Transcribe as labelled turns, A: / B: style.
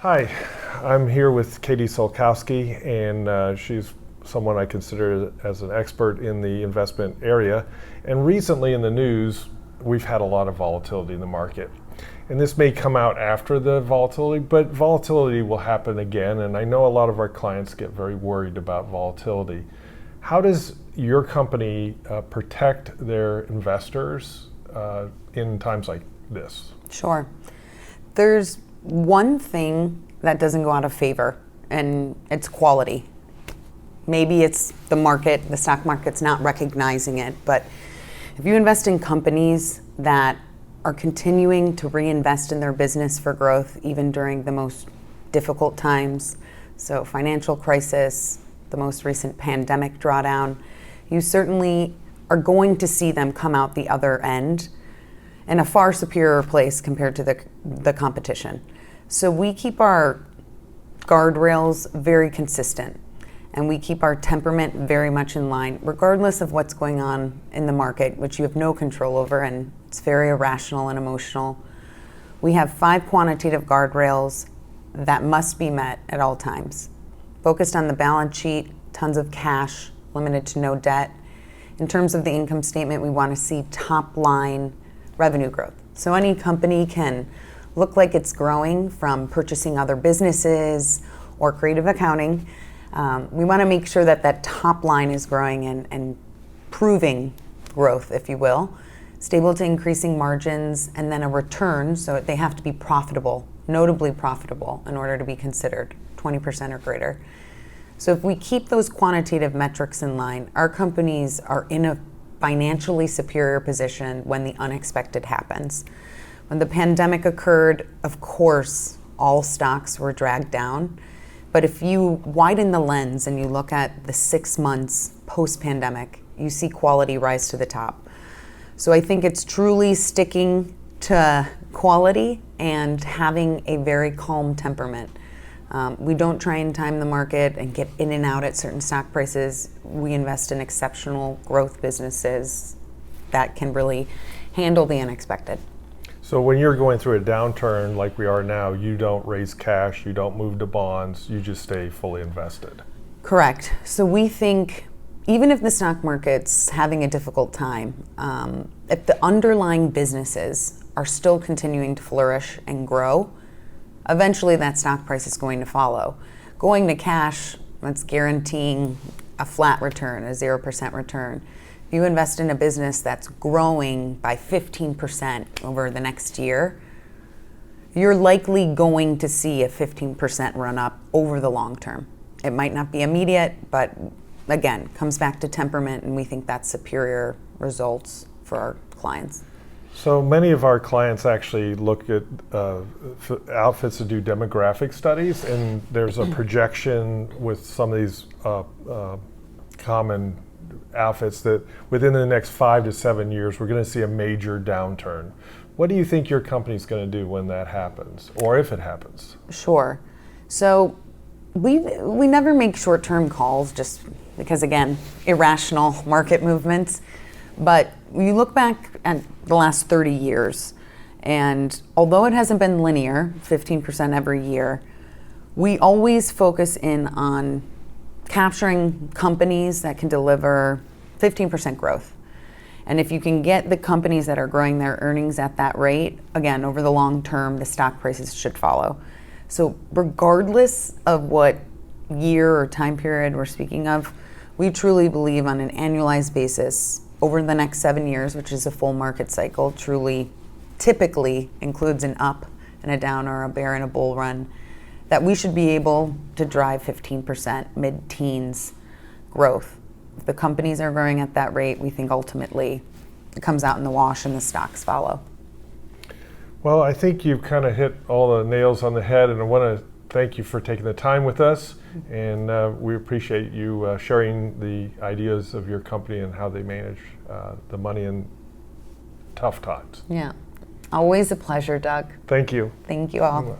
A: Hi, I'm here with Katie Solkowski, and she's someone I consider as an expert in the investment area. And recently in the news, we've had a lot of volatility in the market. And this may come out after the volatility, but volatility will happen again. And I know a lot of our clients get very worried about volatility. How does your company protect their investors in times like this?
B: Sure. There's one thing that doesn't go out of favor, and it's quality. Maybe it's the market, the stock market's not recognizing it, but if you invest in companies that are continuing to reinvest in their business for growth, even during the most difficult times, so financial crisis, the most recent pandemic drawdown, you certainly are going to see them come out the other end in a far superior place compared to the competition. So we keep our guardrails very consistent, and we keep our temperament very much in line, regardless of what's going on in the market, which you have no control over, and it's very irrational and emotional. We have 5 quantitative guardrails that must be met at all times. Focused on the balance sheet, tons of cash, limited to no debt. In terms of the income statement, we want to see top line revenue growth. So any company can look like it's growing from purchasing other businesses or creative accounting. We want to make sure that that top line is growing and proving growth, if you will, stable to increasing margins, and then a return, so they have to be profitable, notably profitable, in order to be considered 20% or greater. So if we keep those quantitative metrics in line, our companies are in a financially superior position when the unexpected happens. When the pandemic occurred, of course, all stocks were dragged down. But if you widen the lens and you look at the 6 months post-pandemic, you see quality rise to the top. So I think it's truly sticking to quality and having a very calm temperament. We don't try and time the market and get in and out at certain stock prices. We invest in exceptional growth businesses that can really handle the unexpected.
A: So when you're going through a downturn like we are now, you don't raise cash, you don't move to bonds, you just stay fully invested.
B: Correct. So we think even if the stock market's having a difficult time, if the underlying businesses are still continuing to flourish and grow, eventually that stock price is going to follow. Going to cash, that's guaranteeing a flat return, a 0% return. If you invest in a business that's growing by 15% over the next year, you're likely going to see a 15% run up over the long term. It might not be immediate, but again, comes back to temperament, and we think that's superior results for our clients.
A: So many of our clients actually look at outfits to do demographic studies, and there's a projection with some of these common outfits that within the next 5 to 7 years, we're going to see a major downturn. What do you think your company's going to do when that happens, or if it happens?
B: Sure. So we never make short-term calls just because, again, irrational market movements. But you look back at the last 30 years, and although it hasn't been linear, 15% every year, we always focus in on capturing companies that can deliver 15% growth. And if you can get the companies that are growing their earnings at that rate, again, over the long term, the stock prices should follow. So regardless of what year or time period we're speaking of, we truly believe on an annualized basis, over the next 7 years, which is a full market cycle, truly typically includes an up and a down or a bear and a bull run, that we should be able to drive 15% mid-teens growth. If the companies are growing at that rate, we think ultimately it comes out in the wash and the stocks follow.
A: Well, I think you've kind of hit all the nails on the head, and I want to thank you for taking the time with us, and we appreciate you sharing the ideas of your company and how they manage the money in tough times.
B: Yeah, always a pleasure, Doug.
A: Thank you.
B: Thank you all.